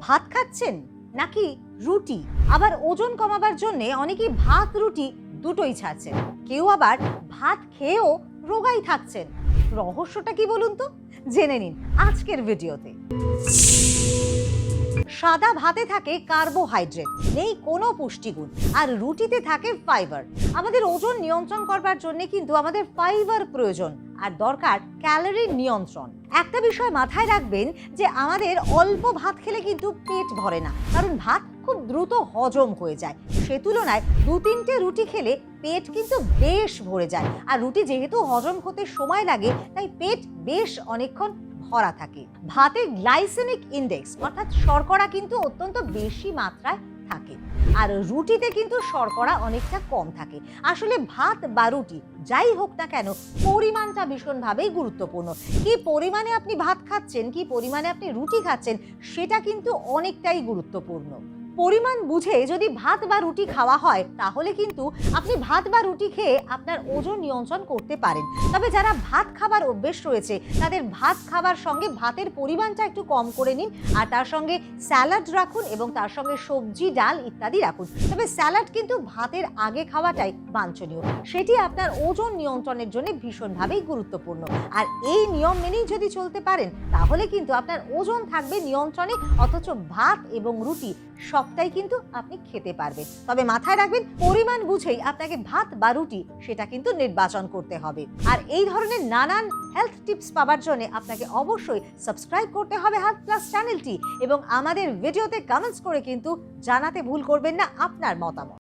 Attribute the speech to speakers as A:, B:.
A: ভাত খাচ্ছেন নাকি রুটি? আবার ওজন কমাবার জন্য অনেকেই ভাত রুটি দুটোই ছাড়ছেন, কেউ আবার ভাত খেয়েও রোগাই থাকছেন। রহস্যটা কি বলুন তো? জেনে নিন আজকের ভিডিওতে। সাদা ভাতে থাকে কার্বোহাইড্রেট, নেই কোনো পুষ্টিগুণ, আর রুটিতে থাকে ফাইবার। আমাদের ওজন নিয়ন্ত্রণ করবার জন্য কিন্তু আমাদের ফাইবার প্রয়োজন, আর দরকার ক্যালোরির নিয়ন্ত্রণ। একটা বিষয় মাথায় রাখবেন যে আমাদের অল্প ভাত খেলে কিন্তু পেট ভরে না, কারণ ভাত খুব দ্রুত হজম হয়ে যায়। সে তুলনায় 2-3টে রুটি খেলে পেট কিন্তু বেশ ভরে যায়, আর রুটি যেহেতু হজম হতে সময় লাগে তাই পেট বেশ অনেকক্ষণ ভরা থাকে। ভাতে গ্লাইসেমিক ইন্ডেক্স অর্থাৎ শর্করা কিন্তু অত্যন্ত বেশি মাত্রায় থাকে, আর রুটিতে কিন্তু শর্করা অনেকটা কম থাকে। আসলে ভাত বা রুটি যাই হোক না কেন, পরিমাণটা ভীষণভাবেই গুরুত্বপূর্ণ। কি পরিমাণে আপনি ভাত খাচ্ছেন, কি পরিমাণে আপনি রুটি খাচ্ছেন, সেটা কিন্তু অনেকটাই গুরুত্বপূর্ণ। পরিমাণ বুঝে যদি ভাত বা রুটি খাওয়া হয় তাহলে কিন্তু আপনি ভাত বা রুটি খেয়ে আপনার ওজন নিয়ন্ত্রণ করতে পারেন। তবে যারা ভাত খাবার অভ্যেস রয়েছে তাদের ভাত খাবার সঙ্গে ভাতের পরিমাণটা একটু কম করে নিন, আর তার সঙ্গে স্যালাড রাখুন এবং তার সঙ্গে সবজি ডাল ইত্যাদি রাখুন। তবে স্যালাড কিন্তু ভাতের আগে খাওয়াটাই বাঞ্ছনীয়, সেটি আপনার ওজন নিয়ন্ত্রণের জন্য ভীষণভাবেই গুরুত্বপূর্ণ। আর এই নিয়ম মেনেই যদি চলতে পারেন তাহলে কিন্তু আপনার ওজন থাকবে নিয়ন্ত্রণে, অথচ ভাত এবং রুটি সবটাই কিন্তু আপনি খেতে পারবেন। তবে মাথায় রাখবেন পরিমাণ বুঝেই আপনাকে ভাত বা রুটি সেটা কিন্তু নির্বাচন করতে হবে। আর এই ধরনের নানান হেলথ টিপস পাওয়ার জন্য আপনাকে অবশ্যই সাবস্ক্রাইব করতে হবে হেলথ প্লাস চ্যানেলটি, এবং আমাদের ভিডিওতে কমেন্টস করে কিন্তু জানাতে ভুল করবেন না আপনার মতামত।